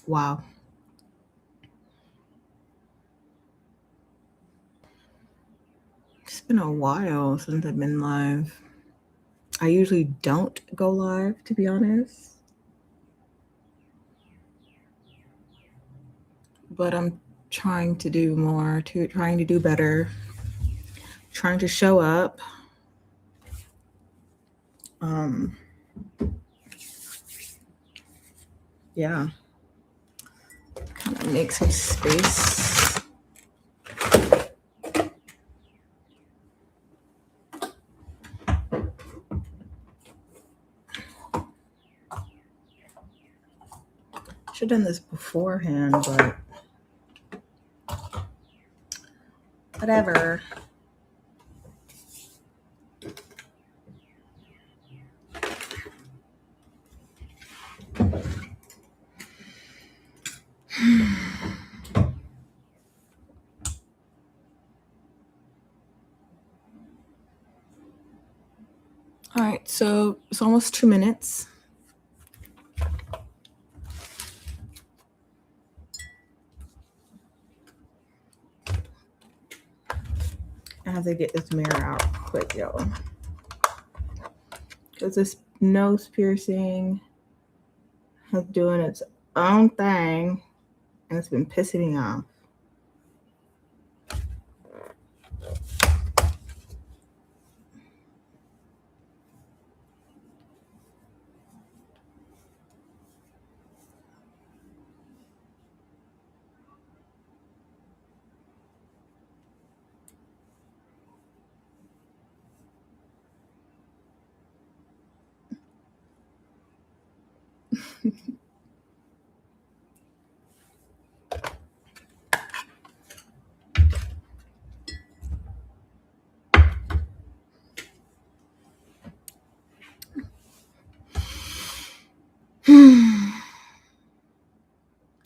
Wow. It's been a while since I've been live. I usually don't go live, to be honest. But I'm trying to do more, trying to do better, trying to show up. Um, yeah, kind of make some space. Should have done this beforehand, but whatever. All right, so it's almost 2 minutes. I have to get this mirror out quick, y'all. Because this nose piercing is doing its own thing, and it's been pissing me off.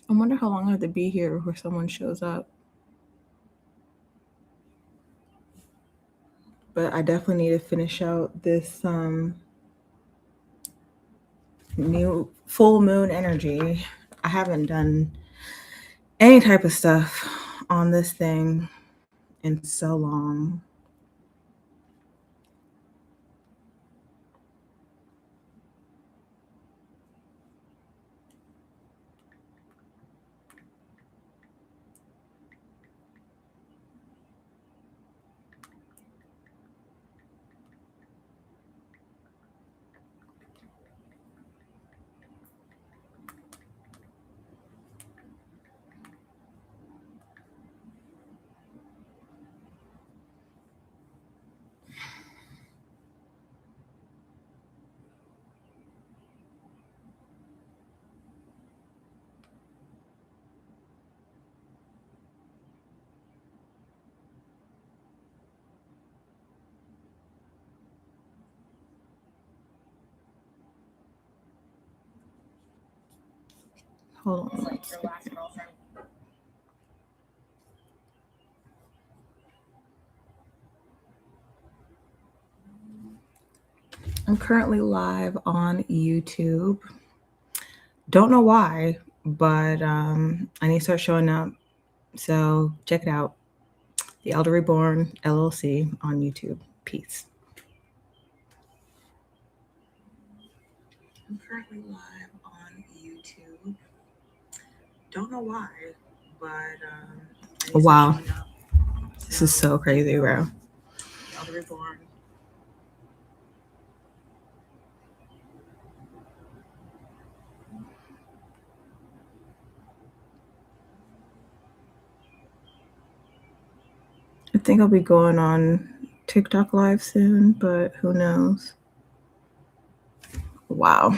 I wonder how long I have to be here before someone shows up. But I definitely need to finish out this new full moon energy. I haven't done any type of stuff on this thing in so long. Hold on one second. I'm currently live on YouTube. Don't know why, but I need to start showing up. So check it out. The Elder Reborn LLC on YouTube. Peace. I'm currently live on YouTube. Don't know why, but wow, this is so crazy, bro. Elder Reborn. I think I'll be going on TikTok live soon, but who knows? Wow.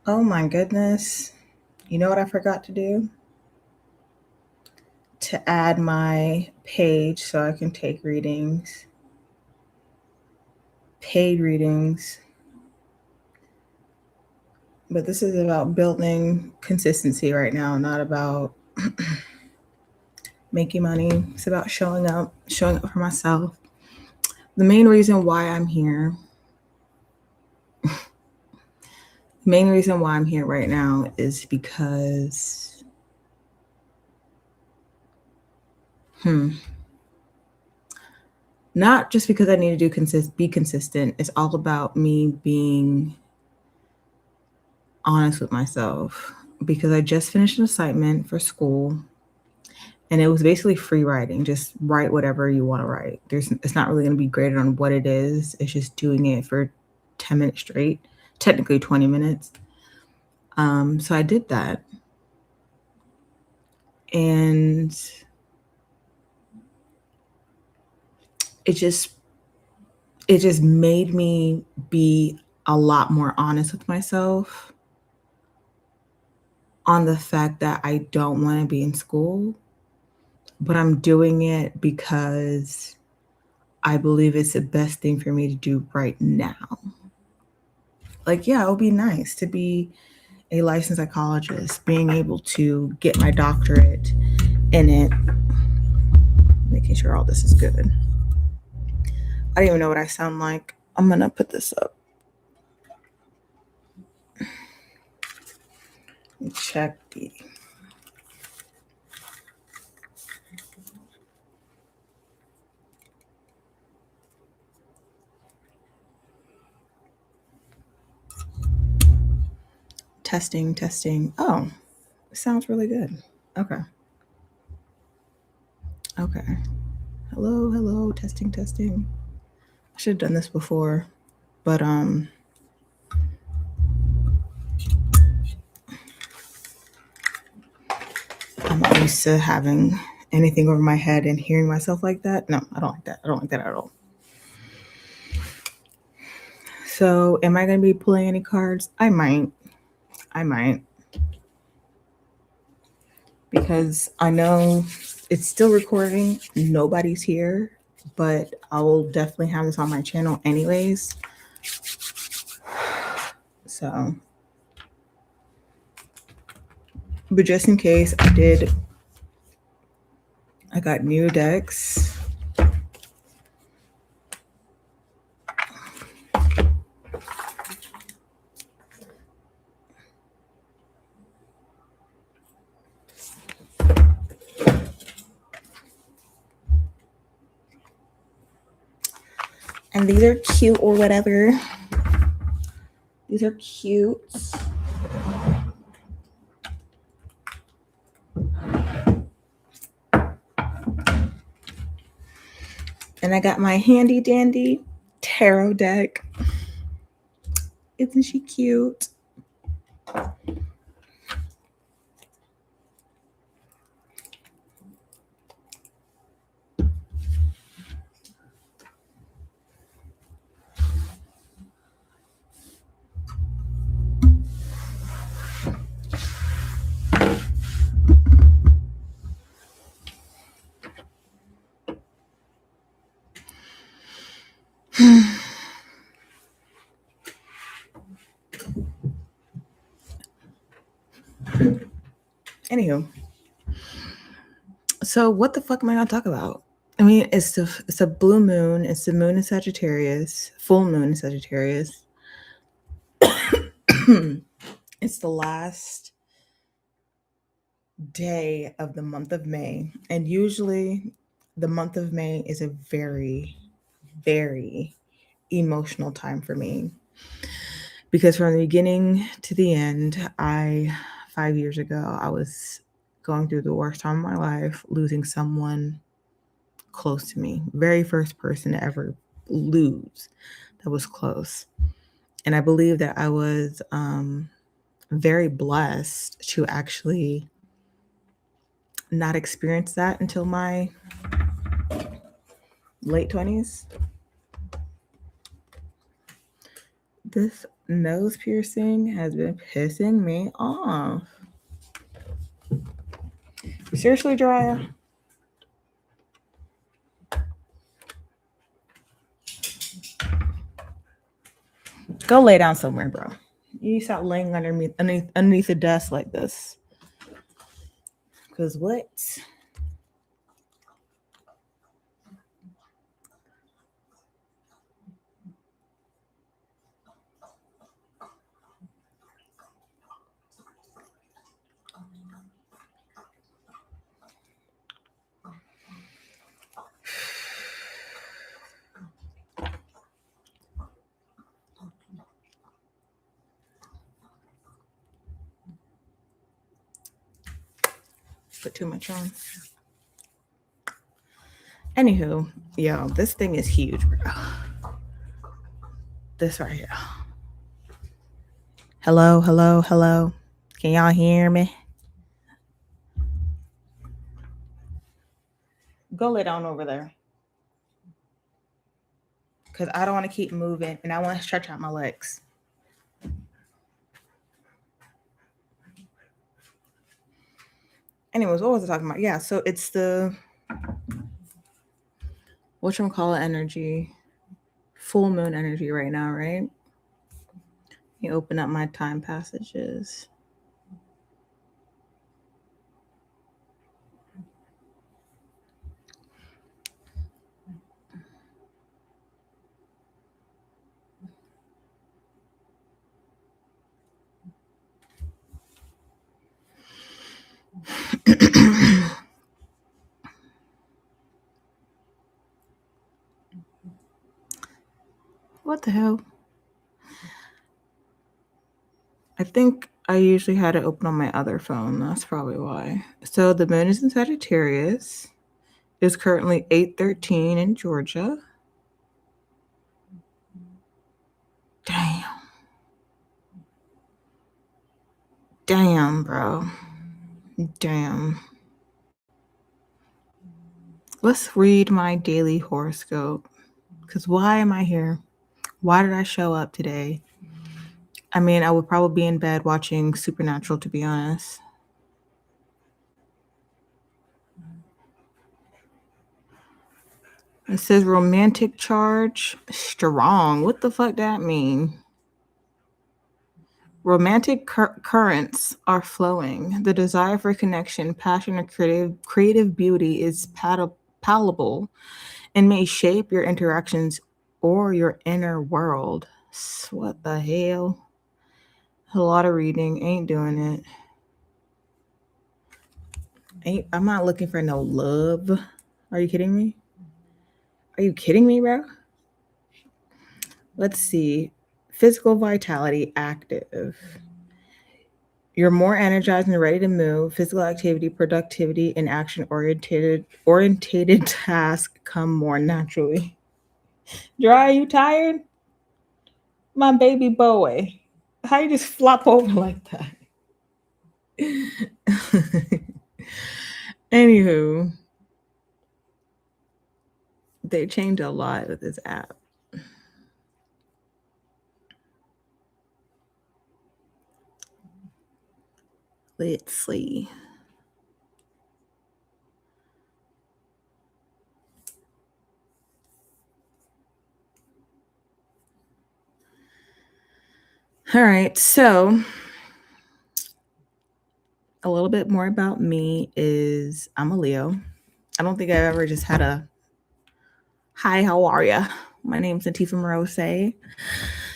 Oh my goodness. You know what I forgot to do? To add my page so I can take readings. Paid readings. But this is about building consistency right now, not about making money. It's about showing up for myself. The main reason why I'm here, the main reason why I'm here right now is because, not just because I need to be consistent. It's all about me being honest with myself because I just finished an assignment for school and it was basically free writing. Just write whatever you want to write. It's not really going to be graded on what it is. It's just doing it for 10 minutes straight, technically 20 minutes. So I did that. And it just made me be a lot more honest with myself on the fact that I don't want to be in school, but I'm doing it because I believe it's the best thing for me to do right now. Like, yeah, it would be nice to be a licensed psychologist, being able to get my doctorate in it, making sure all this is good. I don't even know what I sound like. I'm gonna put this up. Check the testing. Oh, it sounds really good. Okay. Okay. Hello, testing. I should have done this before, but I'm not used to having anything over my head and hearing myself like that. No, I don't like that. I don't like that at all. So, am I going to be pulling any cards? I might. Because I know it's still recording. Nobody's here, but I will definitely have this on my channel anyways. So, but just in case I got new decks. And these are cute or whatever. These are cute. And I got my handy dandy tarot deck. Isn't she cute? Anywho, so what the fuck am I gonna talk about? I mean, it's a blue moon. It's the moon in Sagittarius, full moon in Sagittarius. It's the last day of the month of May, and usually the month of May is a very, very emotional time for me because from the beginning to the end, 5 years ago, I was going through the worst time of my life, losing someone close to me. Very first person to ever lose that was close. And I believe that I was very blessed to actually not experience that until my late 20s. This nose piercing has been pissing me off. Seriously, Drea? Go lay down somewhere, bro. You stop laying underneath the desk like this. Cause what? Put too much on. Anywho, yo, this thing is huge, bro. This right here. Hello, hello, hello. Can y'all hear me? Go lay down over there. Because I don't want to keep moving and I want to stretch out my legs. Anyways, what was I talking about? Yeah, so it's the whatchamacallit energy, full moon energy right now, right? You open up my time passages. What the hell? I think I usually had it open on my other phone. That's probably why. So the moon is in Sagittarius. It's currently 8:13 in Georgia. Damn. Damn, bro. Damn. Let's read my daily horoscope. Because why am I here? Why did I show up today? I mean, I would probably be in bed watching Supernatural, to be honest. It says romantic charge strong. What the fuck that mean? Romantic currents are flowing. The desire for connection, passion, and creative beauty is palpable and may shape your interactions or your inner world. What the hell? A lot of reading. Ain't doing it. I'm not looking for no love. Are you kidding me? Are you kidding me, bro? Let's see. Physical vitality active. You're more energized and ready to move. Physical activity, productivity, and action orientated tasks come more naturally. Dry, you tired? My baby boy. How you just flop over like that? Anywho, they changed a lot with this app. Let's see. All right, so a little bit more about me is I'm a Leo. I don't think I've ever just had a hi, how are ya? My name's Nathifa Morosé.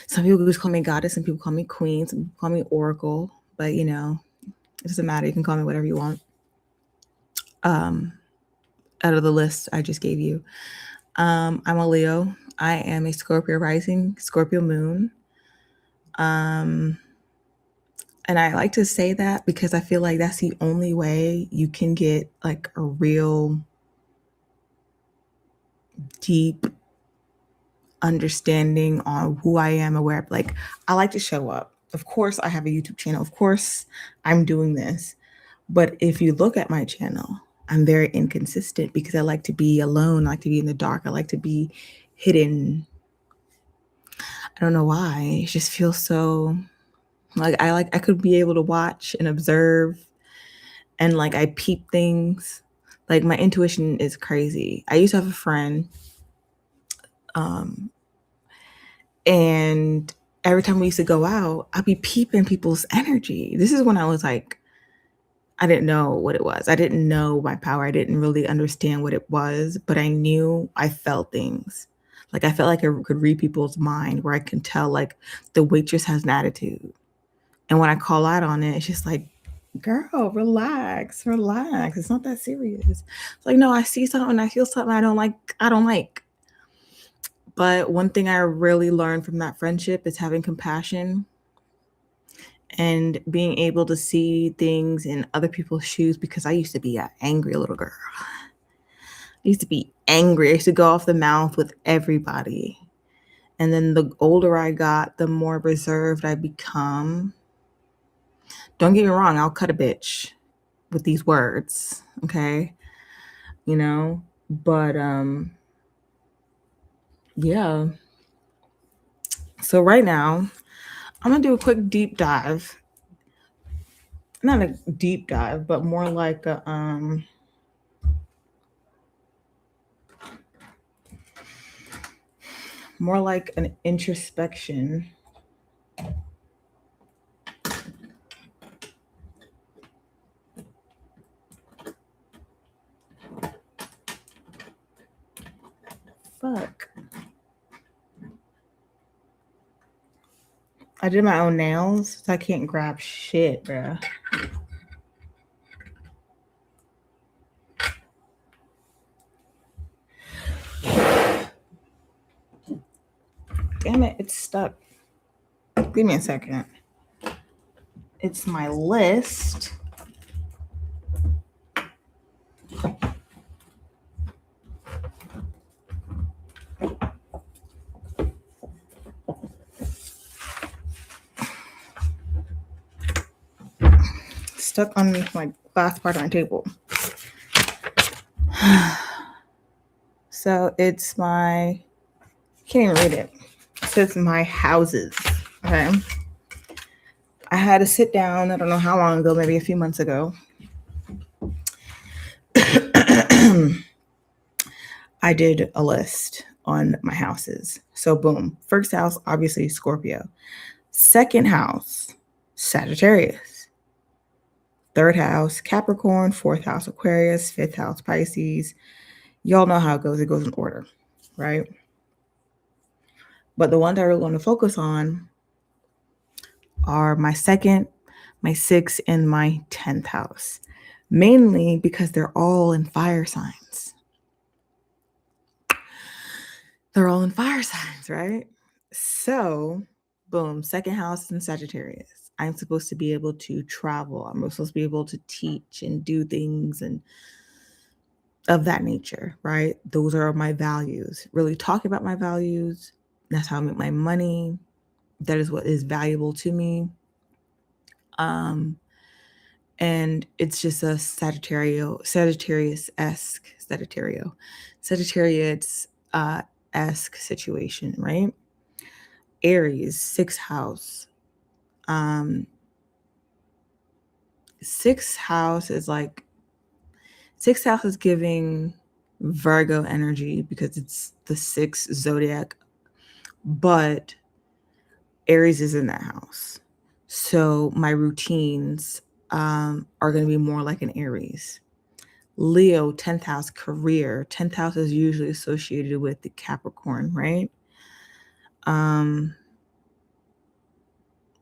Some people just call me goddess, some people call me queen, some people call me oracle, but you know, it doesn't matter. You can call me whatever you want. Out of the list I just gave you. I'm a Leo. I am a Scorpio rising, Scorpio moon. And I like to say that because I feel like that's the only way you can get like a real deep understanding on who I am, aware of. Like, I like to show up. Of course, I have a YouTube channel. Of course, I'm doing this. But if you look at my channel, I'm very inconsistent because I like to be alone. I like to be in the dark. I like to be hidden. I don't know why. It just feels so I could be able to watch and observe, and like I peep things. Like my intuition is crazy. I used to have a friend, um, and every time we used to go out, I'd be peeping people's energy. This is when I was like, I didn't know what it was. I didn't know my power. I didn't really understand what it was, but I knew I felt things. Like I felt like I could read people's mind, where I can tell like the waitress has an attitude. And when I call out on it, it's just like, girl, relax, relax. It's not that serious. It's like, no, I see something, I feel something I don't like. But one thing I really learned from that friendship is having compassion and being able to see things in other people's shoes, because I used to be an angry little girl. I used to be angry. I used to go off the mouth with everybody. And then the older I got, the more reserved I become. Don't get me wrong, I'll cut a bitch with these words, okay? You know, but yeah. So right now, I'm going to do a quick deep dive. Not a deep dive, but more like a more like an introspection. Fuck. I did my own nails, so I can't grab shit, bruh. Damn it, it's stuck. Give me a second. It's my list. Stuck on my last part of my table. So it's my, can't even read it. It says my houses. Okay. I had to sit down, I don't know how long ago, maybe a few months ago. I did a list on my houses. So boom. First house, obviously Scorpio. Second house, Sagittarius. Third house, Capricorn. Fourth house, Aquarius. Fifth house, Pisces. Y'all know how it goes. It goes in order, right? But the ones I really want to focus on are my second, my sixth, and my 10th house. Mainly because they're all in fire signs. They're all in fire signs, right? So, boom, second house in Sagittarius. I'm supposed to be able to travel. I'm supposed to be able to teach and do things and of that nature, right? Those are my values. Really talk about my values. That's how I make my money. That is what is valuable to me. And it's just a Sagittarius-esque situation, right? Aries, sixth house. Sixth house is like, sixth house is giving Virgo energy because it's the sixth zodiac, but Aries is in that house. So my routines are going to be more like an Aries. Leo, 10th house, career. 10th house is usually associated with the Capricorn, right?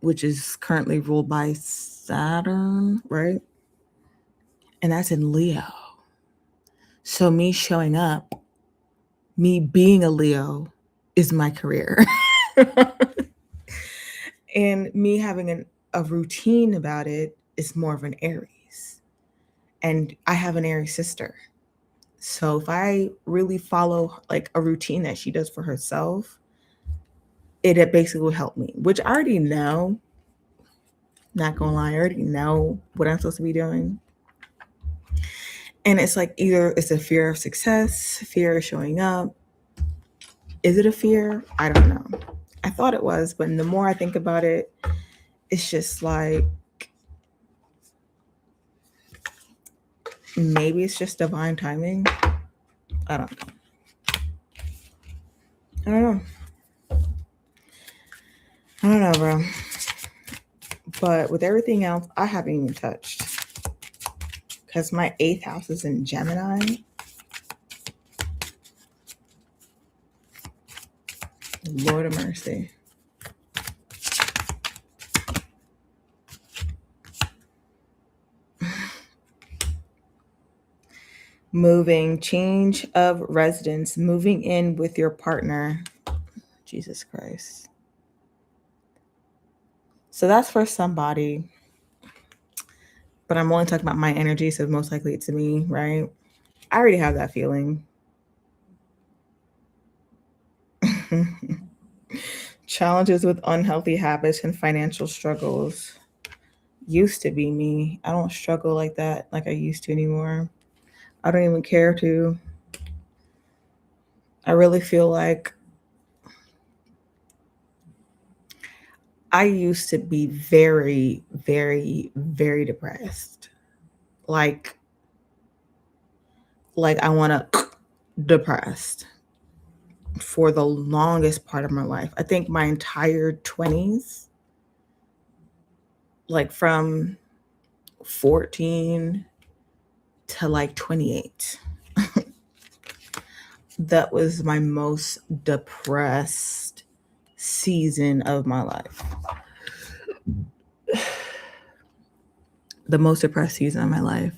Which is currently ruled by Saturn, right? And that's in Leo. So me showing up, me being a Leo is my career. And me having a routine about it is more of an Aries. And I have an Aries sister. So if I really follow like a routine that she does for herself, it basically will help me, which I already know. Not gonna lie, I already know what I'm supposed to be doing. And it's like either it's a fear of success, fear of showing up. Is it a fear? I don't know. I thought it was, but the more I think about it, it's just like maybe it's just divine timing. I don't know. I don't know. I don't know, bro. But with everything else, I haven't even touched because my 8th house is in Gemini. Lord of mercy. Moving, change of residence, moving in with your partner. Jesus Christ. So that's for somebody. But I'm only talking about my energy, so most likely it's me, right? I already have that feeling. Challenges with unhealthy habits and financial struggles. Used to be me. I don't struggle like that like I used to anymore. I don't even care to. I really feel like I used to be very, very, very depressed. Like I want to depressed for the longest part of my life. I think my entire 20s, like from 14 to like 28, that was my most depressed season of my life. The most depressed season of my life.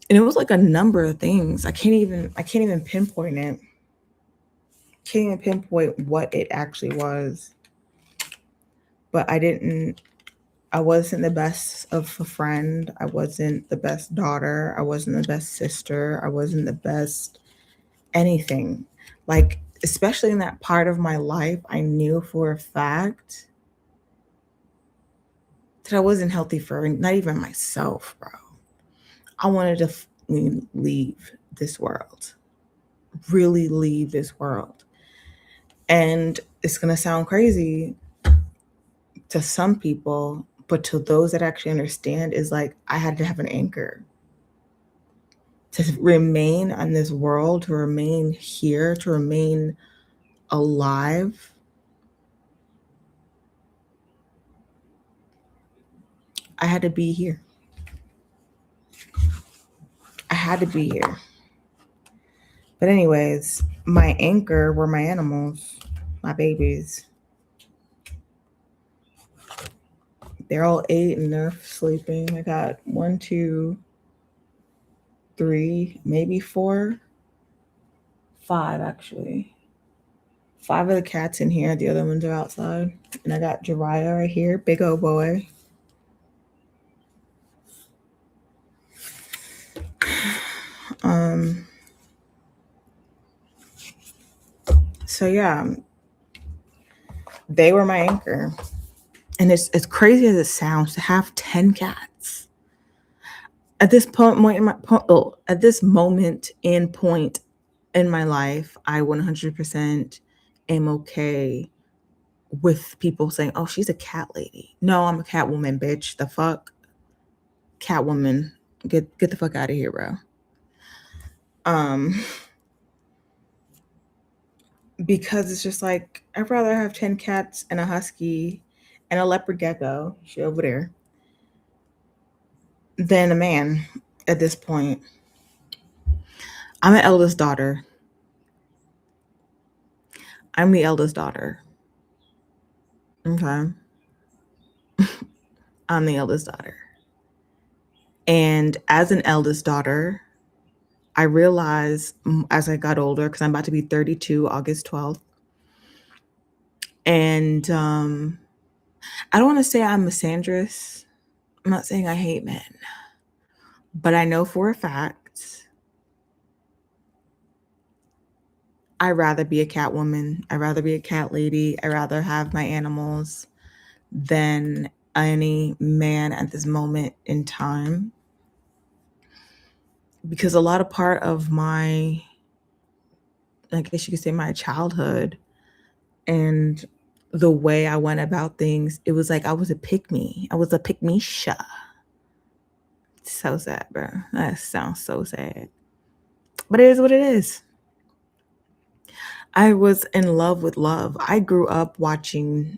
And it was like a number of things. I can't even pinpoint it. Can't even pinpoint what it actually was. But I wasn't the best of a friend. I wasn't the best daughter. I wasn't the best sister. I wasn't the best anything. Like, especially in that part of my life, I knew for a fact that I wasn't healthy for not even myself, bro. I wanted to leave this world, really leave this world. And it's going to sound crazy to some people, but to those that actually understand, is like I had to have an anchor to remain on this world, to remain here, to remain alive. I had to be here. I had to be here. But anyways, my anchor were my animals, my babies. They're all 8 and they're sleeping. I got 1, 2, 3, maybe 4, 5 actually. 5 of the cats in here. The other ones are outside. And I got Jiraiya right here, big old boy. So yeah, they were my anchor. And it's crazy as it sounds to have 10 cats. At this point in my life, I 100% am okay with people saying, "Oh, she's a cat lady." No, I'm a cat woman, bitch. The fuck, cat woman. Get the fuck out of here, bro. Because it's just like I'd rather have 10 cats and a husky and a leopard gecko, she over there, than a man at this point. I'm an eldest daughter. I'm the eldest daughter. Okay. I'm the eldest daughter. And as an eldest daughter, I realized as I got older, because I'm about to be 32 August 12th. And I don't want to say I'm misandrous. I'm not saying I hate men. But I know for a fact I'd rather be a cat woman. I'd rather be a cat lady. I'd rather have my animals than any man at this moment in time. Because a lot of part of my I guess you could say my childhood and the way I went about things, it was like I was a pick me. I was a pick me sha. So sad, bro. That sounds so sad. But it is what it is. I was in love with love. I grew up watching,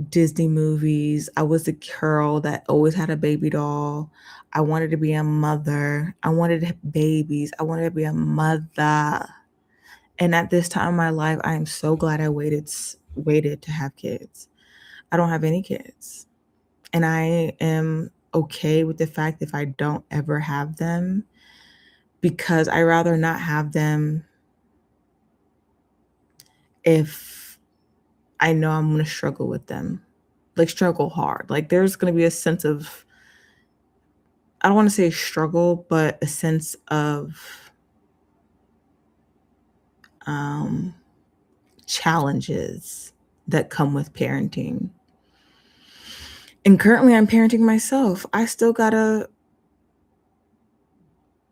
Disney movies. I was the girl that always had a baby doll. I wanted to be a mother. I wanted to have babies. I wanted to be a mother. And at this time in my life, I am so glad I waited to have kids. I don't have any kids. And I am okay with the fact if I don't ever have them, because I rather not have them if I know I'm going to struggle with them, like struggle hard. Like there's going to be a sense of, I don't want to say struggle, but a sense of challenges that come with parenting. And currently I'm parenting myself. I still got to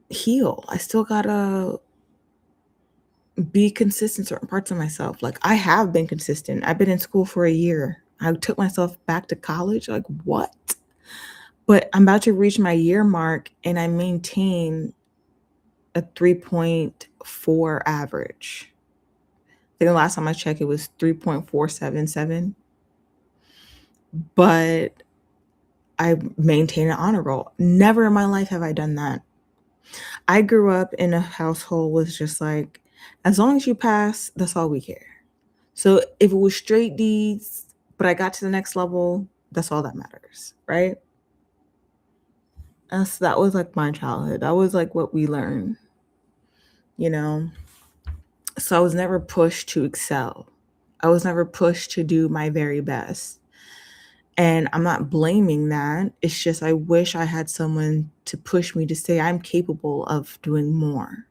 heal. I still got to be consistent in certain parts of myself. Like I have been consistent. I've been in school for a year. I took myself back to college. Like what? But I'm about to reach my year mark and I maintain a 3.4 average. I think the last time I checked it was 3.477. But I maintain an honor roll. Never in my life have I done that. I grew up in a household with just like, as long as you pass, that's all we care. So if it was straight D's, but I got to the next level, that's all that matters, right? And so that was like my childhood. That was like what we learned, you know? So I was never pushed to excel. I was never pushed to do my very best. And I'm not blaming that. It's just I wish I had someone to push me to say I'm capable of doing more.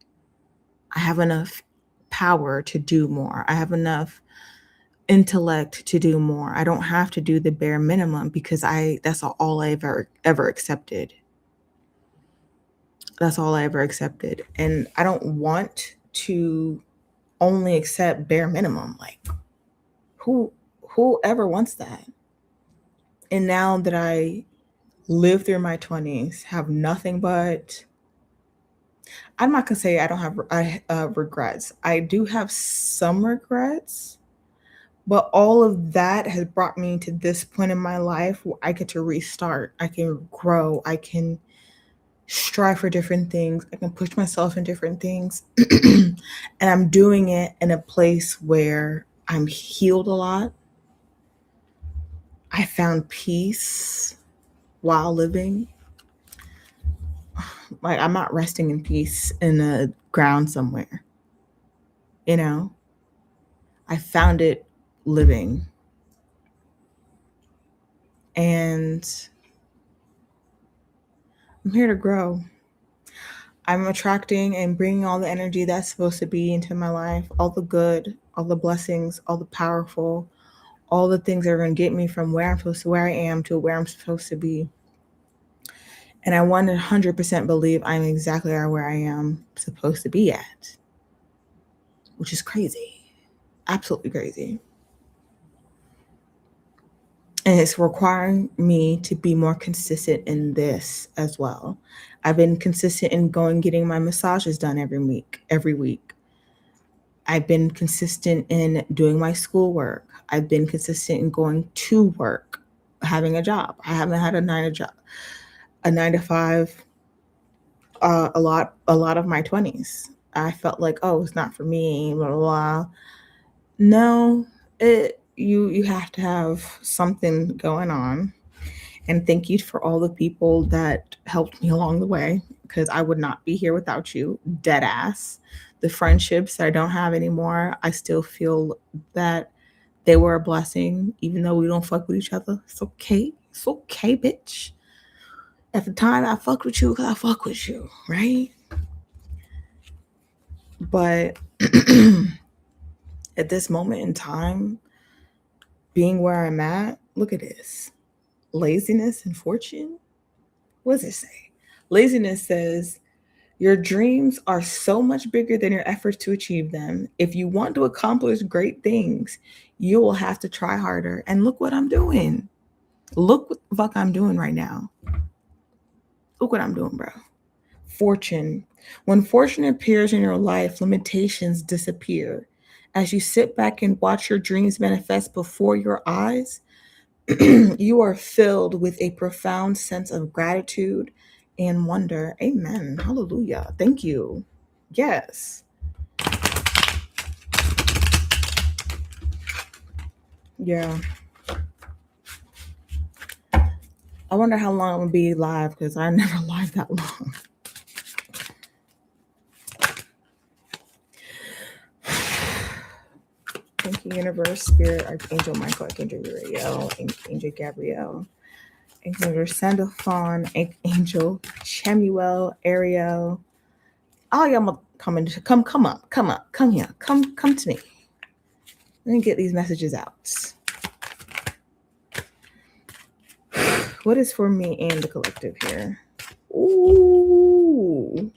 I have enough power to do more. I have enough intellect to do more. I don't have to do the bare minimum because that's all I ever accepted. That's all I ever accepted. And I don't want to only accept bare minimum. Like who ever wants that? And now that I live through my 20s, have nothing but, I'm not gonna say I don't have regrets. I do have some regrets, but all of that has brought me to this point in my life where I get to restart. I can grow. I can strive for different things. I can push myself in different things. And I'm doing it in a place where I'm healed a lot. I found peace while living. Like I'm not resting in peace in a ground somewhere. You know, I found it living. And I'm here to grow. I'm attracting and bringing all the energy that's supposed to be into my life, all the good, all the blessings, all the powerful, all the things that are going to get me from where I am to where I'm supposed to be. And I 100% believe I'm exactly where I am supposed to be at, which is crazy. Absolutely crazy. And it's requiring me to be more consistent in this as well. I've been consistent in getting my massages done every week. I've been consistent in doing my schoolwork. I've been consistent in going to work, having a job. I haven't had a 9 to 5 a lot of my 20s. I felt like, oh, it's not for me, blah blah blah. No, you have to have something going on. And thank you for all the people that helped me along the way, because I would not be here without you. Dead ass. The friendships that I don't have anymore, I still feel that they were a blessing, even though we don't fuck with each other. It's okay. It's okay, bitch. At the time, I fucked with you because I fuck with you, right? But at this moment in time, being where I'm at, look at this. Laziness and fortune. What does it say? Laziness says Your dreams are so much bigger than your efforts to achieve them. If you want to accomplish great things, you will have to try harder. And look what I'm doing. Look what the fuck I'm doing right now. Look what I'm doing, bro. Fortune. When fortune appears in your life, limitations disappear. As you sit back and watch your dreams manifest before your eyes, you are filled with a profound sense of gratitude and wonder. Amen. Hallelujah. Thank you. Yes. Yeah. I wonder how long I'm going to be live because I never live that long. Thank you, Universe, Spirit, Archangel Michael, Archangel Uriel, Angel Gabrielle, Angel Sandalphon, Angel Chemuel, Ariel. All y'all come up, come here, come to me. Let me get these messages out. What is for me and the collective here? Ooh.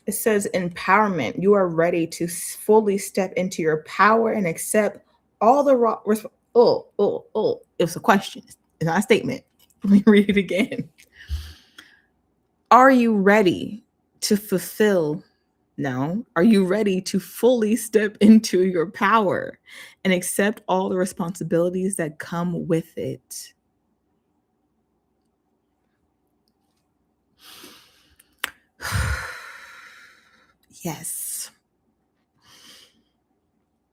It says empowerment. You are ready to fully step into your power and accept all the It's a question. It's not a statement. Let me read it again. Are you ready to fulfill? No. Are you ready to fully step into your power and accept all the responsibilities that come with it? Yes.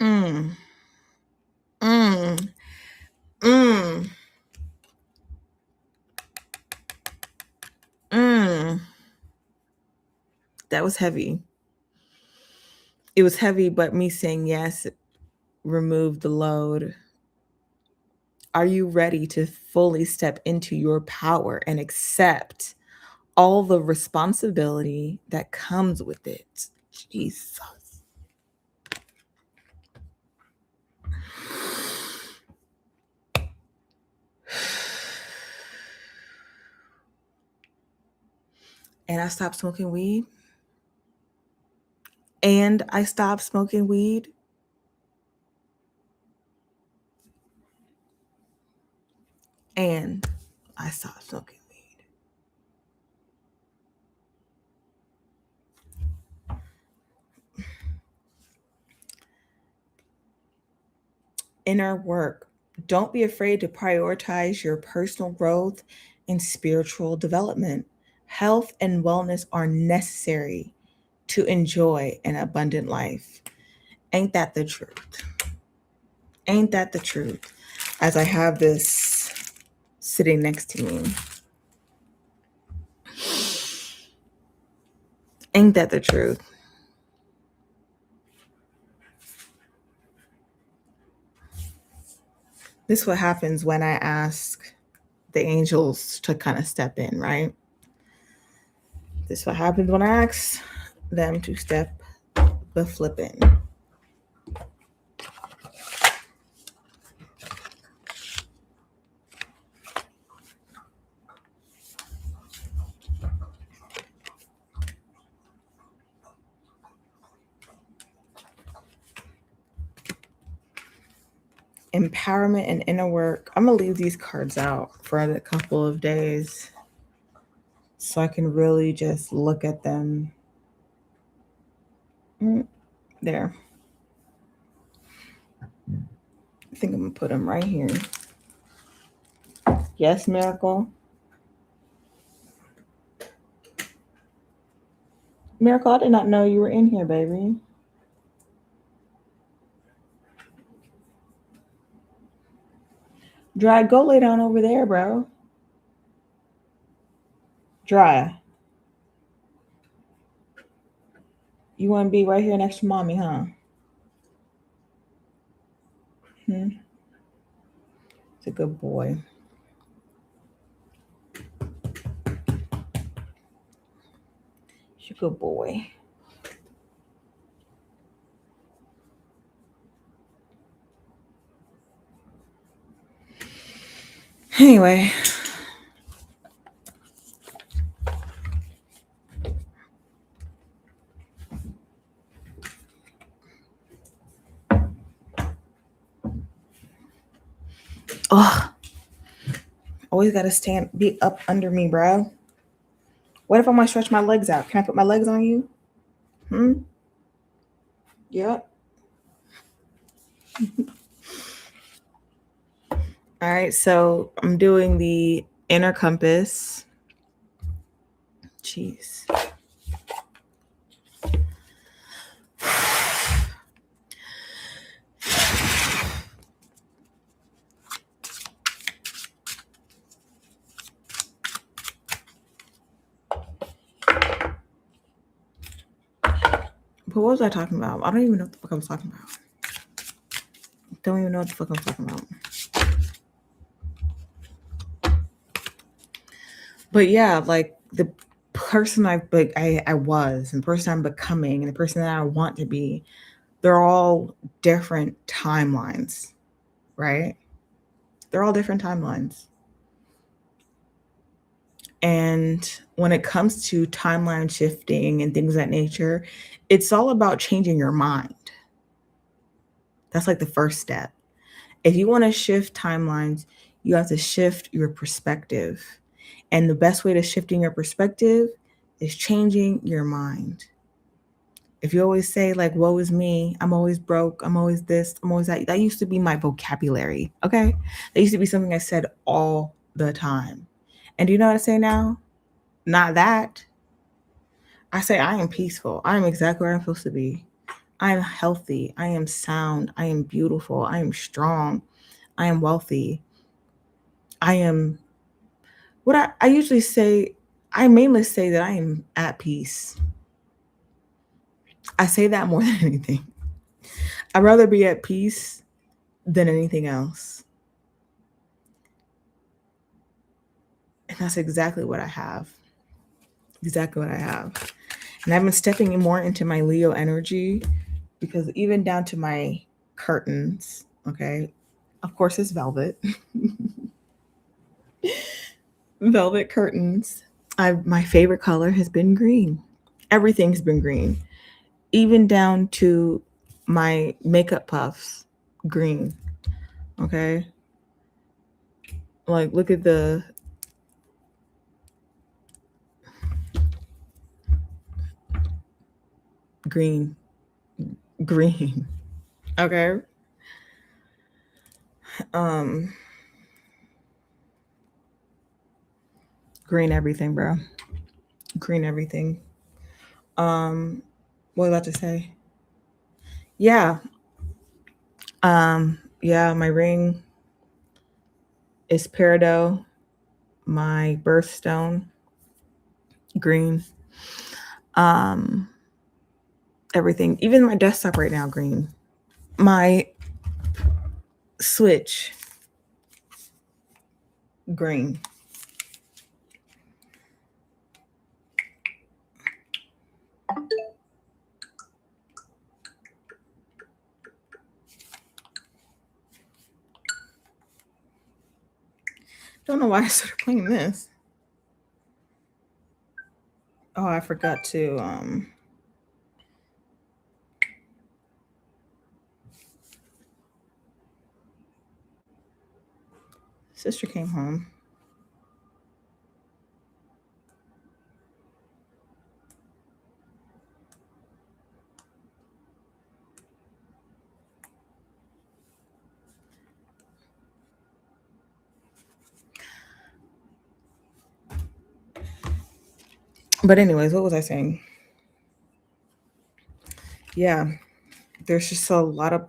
Mm. Mm. Mm. Mm. That was heavy. It was heavy, but me saying yes removed the load. Are you ready to fully step into your power and accept all the responsibility that comes with it? Jesus. And I stopped smoking weed. And I stopped smoking weed. And I stopped smoking weed. Inner work. Don't be afraid to prioritize your personal growth and spiritual development. Health and wellness are necessary to enjoy an abundant life. Ain't that the truth? Ain't that the truth? As I have this sitting next to me. Ain't that the truth? This is what happens when I ask the angels to kind of step in, right? This is what happens when I ask them to step the flip in. Empowerment and inner work. I'm going to leave these cards out for a couple of days so I can really just look at them. There. I think I'm going to put them right here. Yes, Miracle. Miracle, I did not know you were in here, baby. Dry, go lay down over there, bro. Dry. You want to be right here next to mommy, huh? It's a good boy. He's a good boy. Anyway, Oh, always got to be up under me, bro. What if I want to stretch my legs out? Can I put my legs on you? Yep. All right, so I'm doing the inner compass. Jeez. But what was I talking about? I don't even know what the fuck I was talking about. Don't even know what the fuck I'm talking about. But yeah, like the person I was, and the person I'm becoming, and the person that I want to be, they're all different timelines, right? They're all different timelines. And when it comes to timeline shifting and things of that nature, it's all about changing your mind. That's like the first step. If you want to shift timelines, you have to shift your perspective. And the best way to shifting your perspective is changing your mind. If you always say, like, woe is me, I'm always broke, I'm always this, I'm always that, that used to be my vocabulary, okay? That used to be something I said all the time. And do you know what I say now? Not that. I say I am peaceful. I am exactly where I'm supposed to be. I am healthy. I am sound. I am beautiful. I am strong. I am wealthy. I am what I usually say. I mainly say that I am at peace. I say that more than anything. I'd rather be at peace than anything else. And that's exactly what I have. Exactly what I have. And I've been stepping more into my Leo energy because even down to my curtains, okay, of course it's velvet. Velvet curtains. My favorite color has been green. Everything's been green. Even down to my makeup puffs, green. Okay? Like look at the green. Green. Okay? Um green everything, bro. Green everything. What was I about to say? Yeah. Yeah, my ring is peridot. My birthstone, green. Um, Everything, even my desktop right now, green. My switch, green. Don't know why I started playing this. Oh, I forgot to sister came home. But anyways, what was I saying? Yeah, there's just a lot of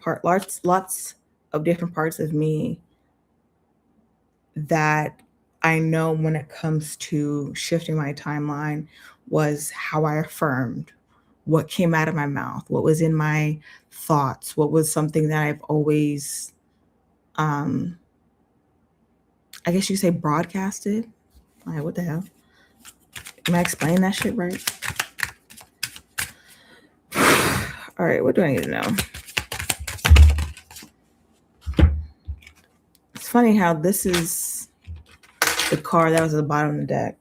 lots of different parts of me that I know when it comes to shifting my timeline was how I affirmed, what came out of my mouth, what was in my thoughts, what was something that I've always, um, I guess you say broadcasted. Like, what the hell? Am I explaining that shit right? All right, what do I need to know? It's funny how this is the card that was at the bottom of the deck.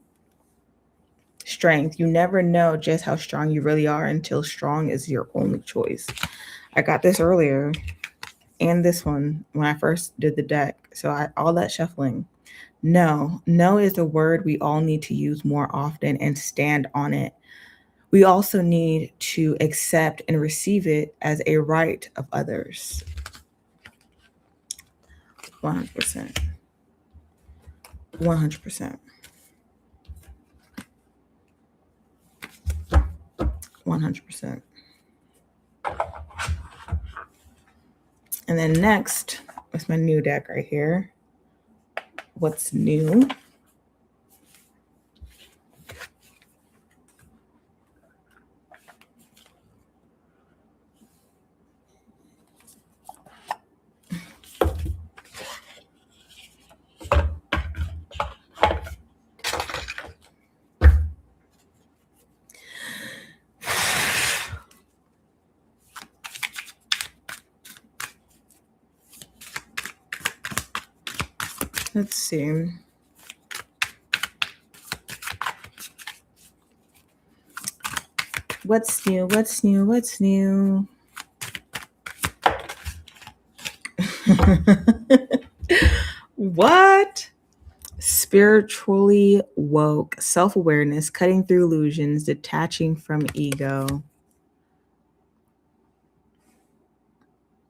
Strength. You never know just how strong you really are until strong is your only choice. I got this earlier. and this one when I first did the deck. So all that shuffling. No, no is a word we all need to use more often and stand on it. We also need to accept and receive it as a right of others. 100%. 100%. 100%. And then next, it's my new deck right here. What's new? Let's see. What's new? What's new? What's new? What? Spiritually woke, self-awareness, cutting through illusions, detaching from ego.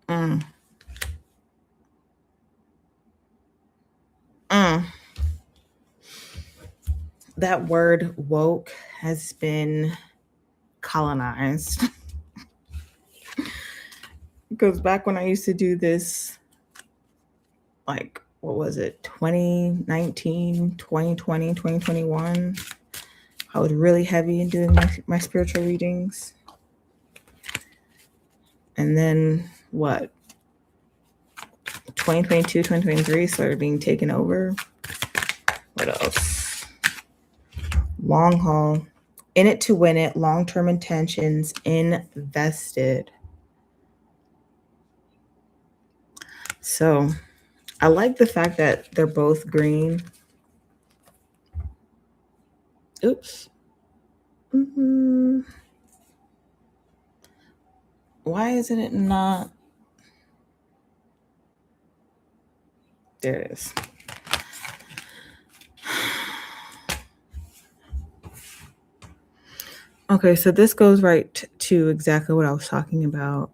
Mm. Mm. That word woke has been colonized. Because back when I used to do this, like, what was it, 2019, 2020, 2021, I was really heavy in doing my spiritual readings. And then what? 2022, 2023 started being taken over. What else? Long haul. In it to win it. Long-term intentions. Invested. So I like the fact that they're both green. Oops. Mm-hmm. Why isn't it not? There it is. Okay, so this goes right to exactly what I was talking about.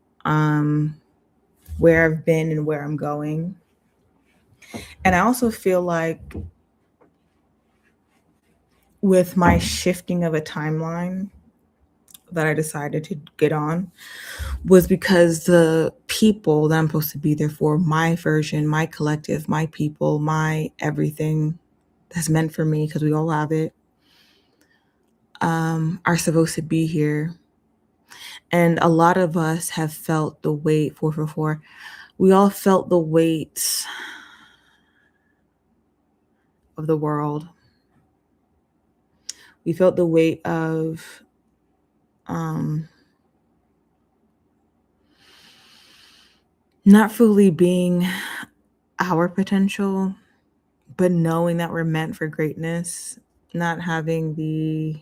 Where I've been and where I'm going. And I also feel like with my shifting of a timeline that I decided to get on was because the people that I'm supposed to be there for, my version, my collective, my people, my everything that's meant for me, because we all have it, are supposed to be here. And a lot of us have felt the weight, 444, we all felt the weight of the world. We felt the weight of not fully being our potential, but knowing that we're meant for greatness, not having the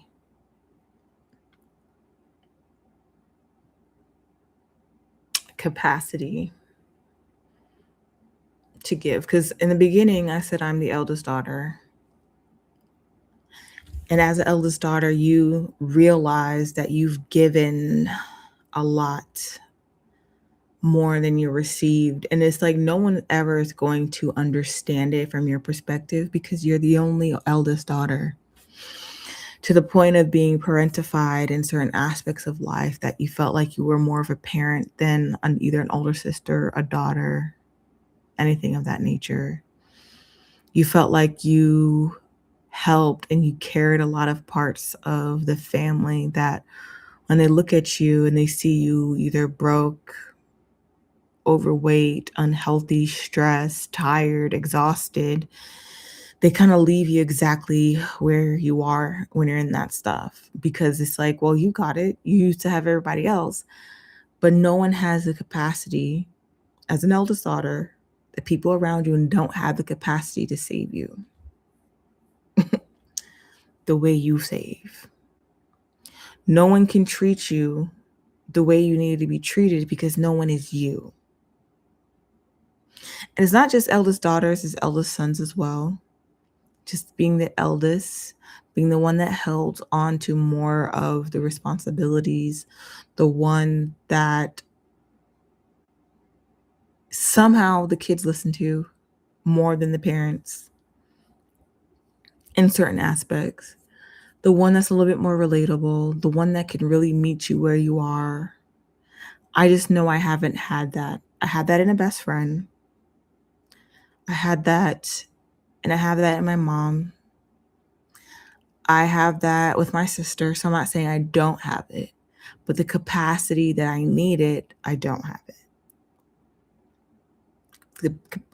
capacity to give. Because in the beginning, I said I'm the eldest daughter. And as an eldest daughter, you realize that you've given a lot more than you received. And it's like no one ever is going to understand it from your perspective because you're the only eldest daughter. To the point of being parentified in certain aspects of life that you felt like you were more of a parent than either an older sister, a daughter, anything of that nature. You felt like you helped and you carried a lot of parts of the family that when they look at you and they see you either broke, overweight, unhealthy, stressed, tired, exhausted, they kind of leave you exactly where you are when you're in that stuff. Because it's like, well, you got it. You used to have everybody else. But no one has the capacity, as an eldest daughter, the people around you don't have the capacity to save you the way you save. No one can treat you the way you need to be treated because no one is you. And it's not just eldest daughters, it's eldest sons as well. Just being the eldest, being the one that held on to more of the responsibilities, the one that somehow the kids listen to more than the parents in certain aspects. The one that's a little bit more relatable, the one that can really meet you where you are. I just know I haven't had that. I had that in a best friend. I had that, and I have that in my mom. I have that with my sister. So I'm not saying I don't have it, but the capacity that I need it, I don't have it.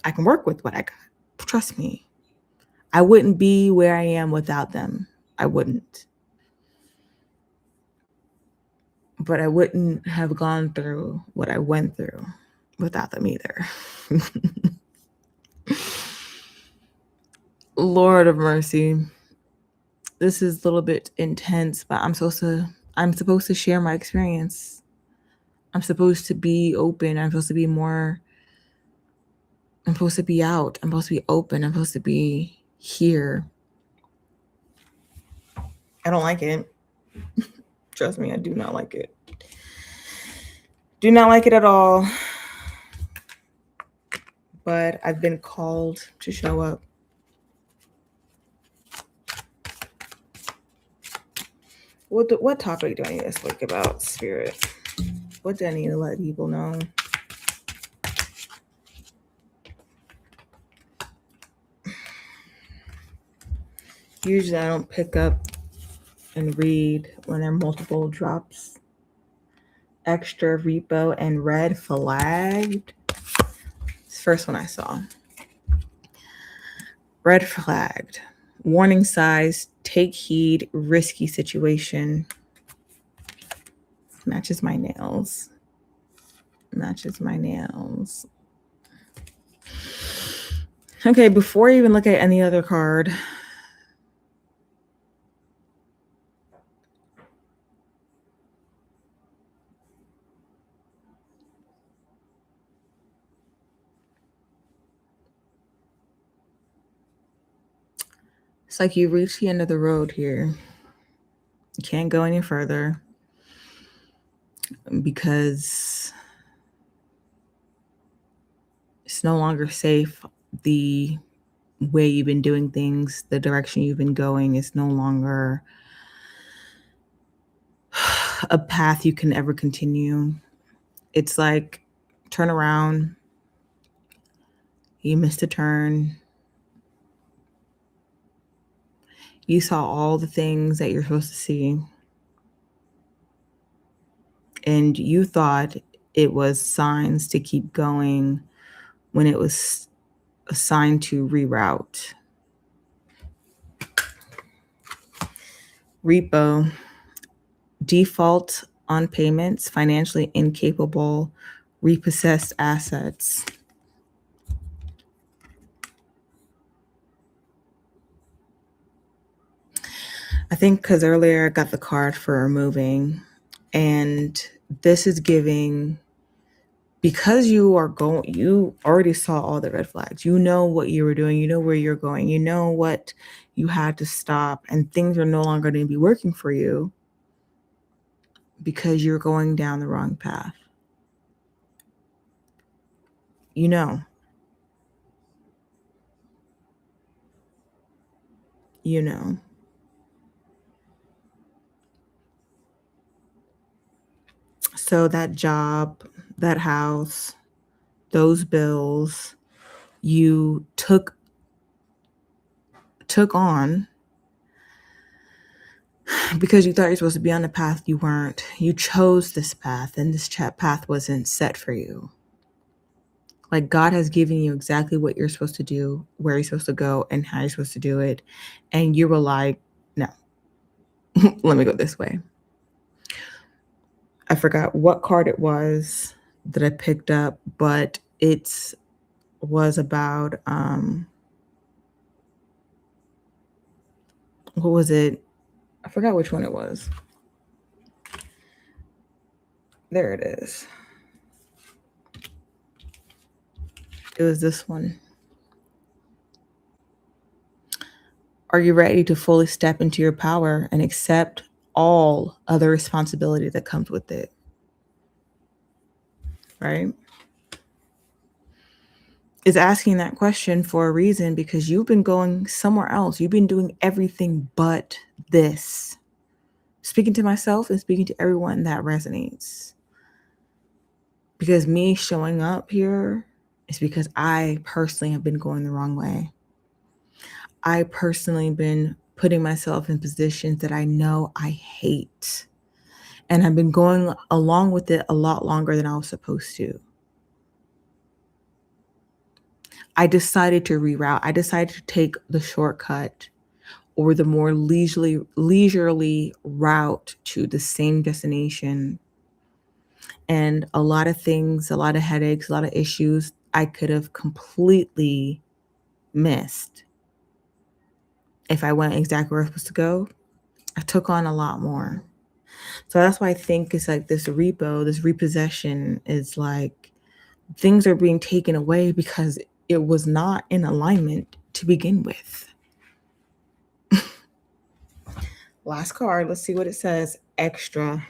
I can work with what I got. Trust me. I wouldn't be where I am without them. I wouldn't. But I wouldn't have gone through what I went through without them either. Lord of mercy. This is a little bit intense, but I'm supposed to share my experience. I'm supposed to be open. I'm supposed to be more. I'm supposed to be out. I'm supposed to be open. I'm supposed to be here. I don't like it. Trust me, I do not like it. Do not like it at all. But I've been called to show up. What topic do I need to speak about, Spirit? What do I need to let people know? Usually I don't pick up and read when there are multiple drops. Extra, repo, and red flagged. It's the first one I saw. Red flagged. Warning size, take heed, risky situation. Matches my nails. Matches my nails. Okay, before I even look at any other card, it's like you reach the end of the road here. You can't go any further because it's no longer safe. The way you've been doing things, the direction you've been going is no longer a path you can ever continue. It's like, turn around. You missed a turn. You saw all the things that you're supposed to see. And you thought it was signs to keep going when it was a sign to reroute. Repo, default on payments, financially incapable, repossessed assets. I think because earlier I got the card for removing, and this is giving, because you already saw all the red flags. You know what you were doing. You know where you're going. You know what you had to stop, and things are no longer going to be working for you because you're going down the wrong path. You know. You know. So that job, that house, those bills you took on because you thought you're supposed to be on the path you weren't. You chose this path, and this path wasn't set for you. Like, God has given you exactly what you're supposed to do, where you're supposed to go, and how you're supposed to do it. And you were like, no, let me go this way. I forgot what card it was that I picked up, but it was about, what was it? I forgot which one it was. There it is. It was this one. Are you ready to fully step into your power and accept all other responsibility that comes with it? Right? Is asking that question for a reason because you've been going somewhere else. You've been doing everything but this. Speaking to myself and speaking to everyone that resonates. Because me showing up here is because I personally have been going the wrong way. I personally been putting myself in positions that I know I hate. And I've been going along with it a lot longer than I was supposed to. I decided to reroute. I decided to take the shortcut or the more leisurely route to the same destination. And a lot of things, a lot of headaches, a lot of issues I could have completely missed if I went exactly where I was supposed to go. I took on a lot more. So that's why I think it's like this repossession is like things are being taken away because it was not in alignment to begin with. Last card, let's see what it says. Extra,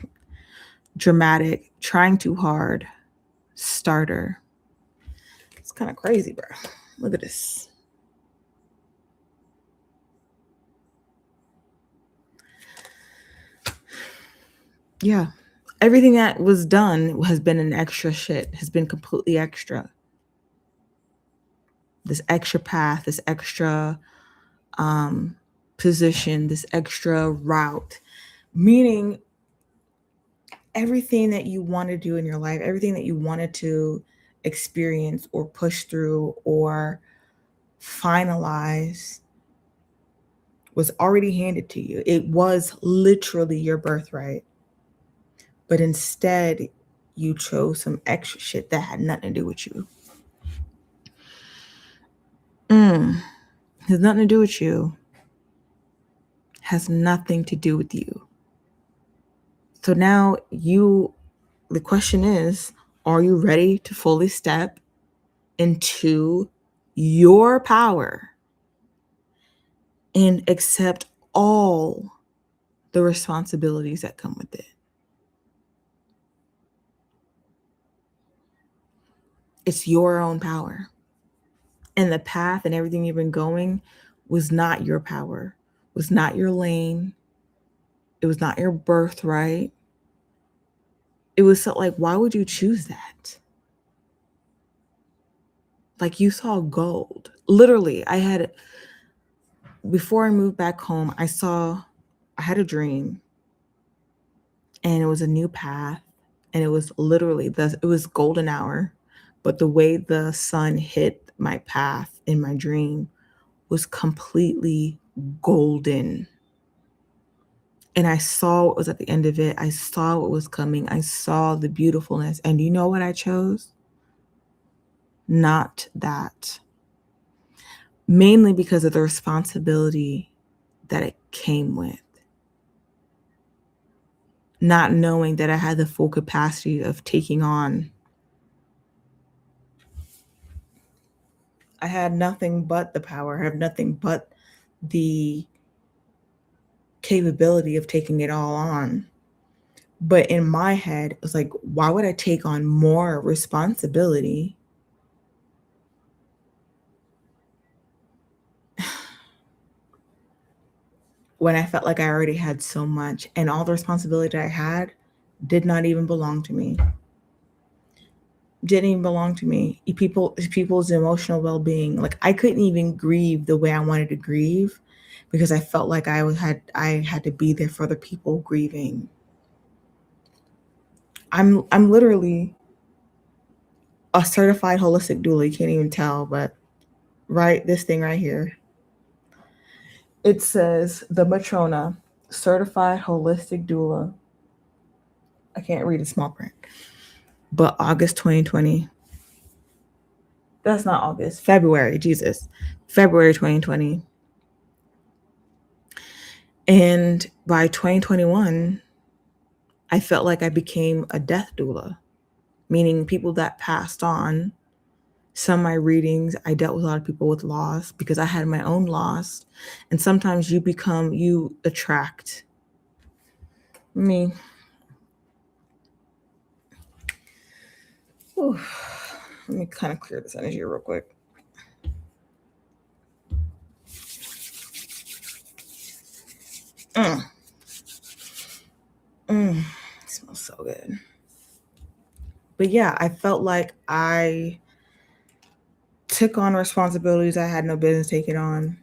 dramatic, trying too hard, starter. It's kind of crazy, bro. Look at this. Yeah. Everything that was done has been an extra shit, has been completely extra. This extra path, this extra position, this extra route, meaning everything that you want to do in your life, everything that you wanted to experience or push through or finalize was already handed to you. It was literally your birthright. But instead, you chose some extra shit that had nothing to do with you. Has nothing to do with you. Has nothing to do with you. So now the question is, are you ready to fully step into your power and accept all the responsibilities that come with it? It's your own power. And the path and everything you've been going was not your power, was not your lane. It was not your birthright. It was so like, why would you choose that? Like you saw gold. Literally, before I moved back home, I had a dream and it was a new path and it was literally it was golden hour, but the way the sun hit my path in my dream was completely golden. And I saw what was at the end of it. I saw what was coming. I saw the beautifulness. And you know what I chose? Not that. Mainly because of the responsibility that it came with. Not knowing that I had the full capacity of taking on. I had nothing but the power. I have nothing but the capability of taking it all on. But in my head, it was like, why would I take on more responsibility when I felt like I already had so much and all the responsibility I had did not even belong to me. Didn't even belong to me. People's emotional well-being. Like I couldn't even grieve the way I wanted to grieve because I felt like I had to be there for the people grieving. I'm literally a certified holistic doula. You can't even tell, but right, this thing right here. It says the Matrona, certified holistic doula. I can't read a small print. But August 2020. That's not August. February, Jesus. February 2020. And by 2021, I felt like I became a death doula, meaning people that passed on Some of my readings, I dealt with a lot of people with loss because I had my own loss. And sometimes you attract me. Ooh, let me kind of clear this energy real quick. Mm. It smells so good. But yeah, I felt like I took on responsibilities I had no business taking on,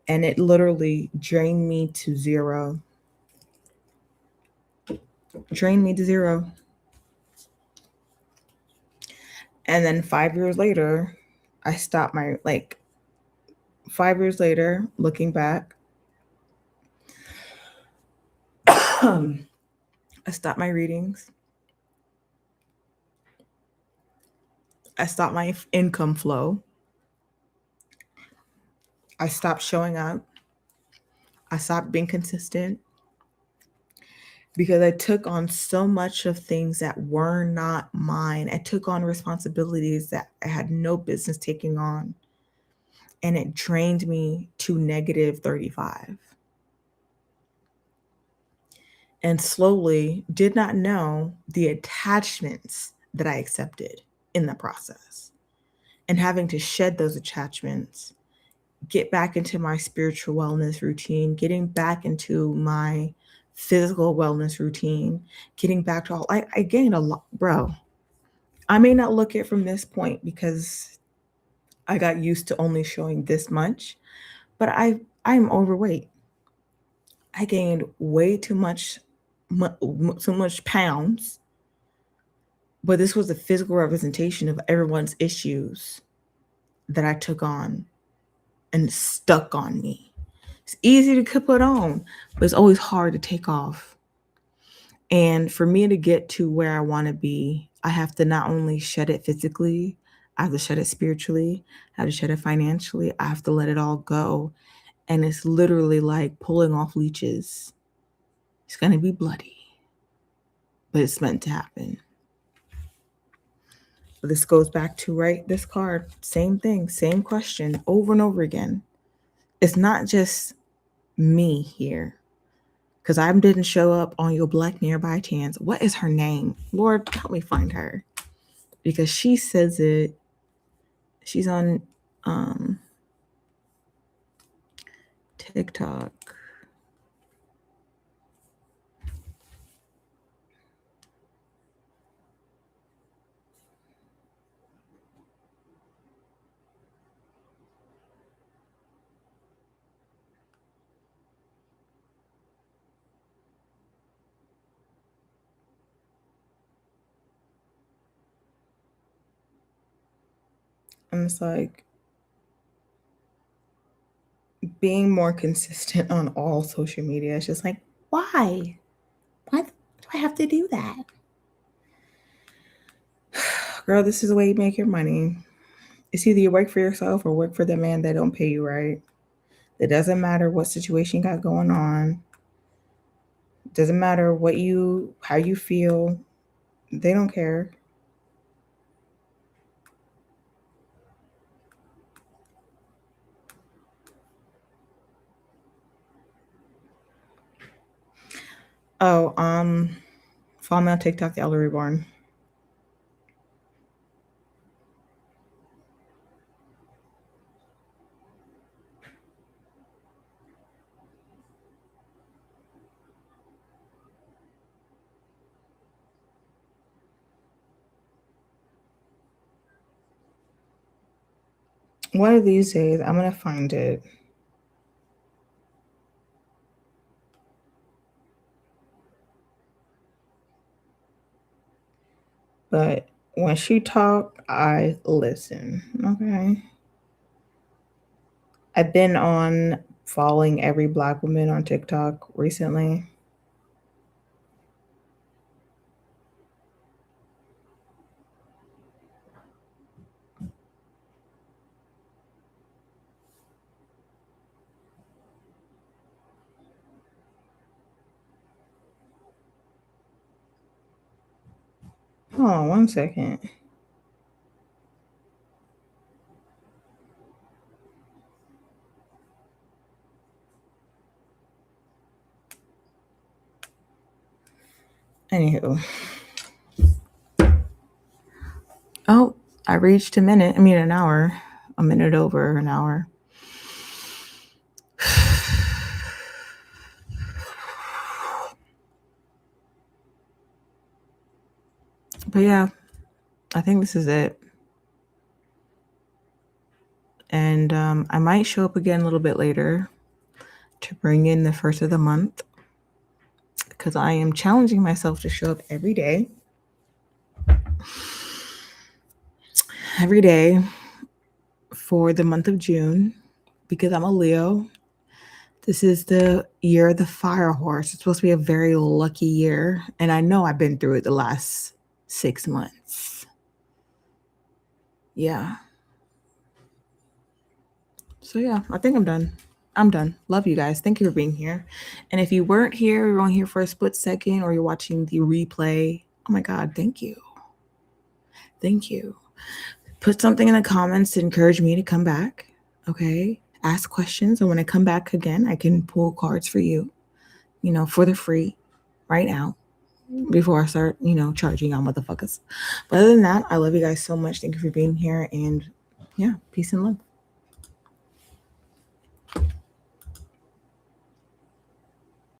and it literally drained me to zero. Drained me to zero. And then 5 years later, I stopped my, 5 years later, looking back, I stopped my readings. I stopped my income flow. I stopped showing up. I stopped being consistent because I took on so much of things that were not mine. I took on responsibilities that I had no business taking on. And it drained me to negative 35. And slowly did not know the attachments that I accepted in the process. And having to shed those attachments, get back into my spiritual wellness routine, getting back into my physical wellness routine, getting back to all, I gained a lot, bro. I may not look at it from this point because I got used to only showing this much, but I'm overweight. I gained way too much, so much pounds, but this was a physical representation of everyone's issues that I took on and stuck on me. It's easy to put on, but it's always hard to take off. And for me to get to where I want to be, I have to not only shed it physically, I have to shed it spiritually, I have to shed it financially, I have to let it all go. And it's literally like pulling off leeches. It's going to be bloody, but it's meant to happen. But this goes back to this card. Same thing, same question over and over again. It's not just me here. Because I didn't show up on your Black Nearby chance. What is her name? Lord, help me find her. Because she says it. She's on TikTok. And it's like being more consistent on all social media. It's just like, why? Why do I have to do that? Girl, this is the way you make your money. It's either you work for yourself or work for the man that don't pay you right. It doesn't matter what situation you got going on. It doesn't matter how you feel. They don't care. Oh, follow me on TikTok, the Elder Reborn. One of these days, I'm gonna find it. But when she talk, I listen. Okay. I've been on following every Black woman on TikTok recently. Hold on 1 second. Anywho. Oh, I reached an hour. A minute over an hour. But yeah, I think this is it. And I might show up again a little bit later to bring in the first of the month, because I am challenging myself to show up every day for the month of June, because I'm a Leo. This is the year of the fire horse. It's supposed to be a very lucky year. And I know I've been through it the last 6 months. Yeah. So yeah, I think I'm done. I'm done. Love you guys. Thank you for being here. And if you weren't here, you're on here for a split second, or you're watching the replay, oh my God, thank you. Thank you. Put something in the comments to encourage me to come back. Okay. Ask questions. And when I come back again, I can pull cards for you, for the free right now before I start, charging y'all motherfuckers. But other than that, I love you guys so much. Thank you for being here. And yeah, peace and love.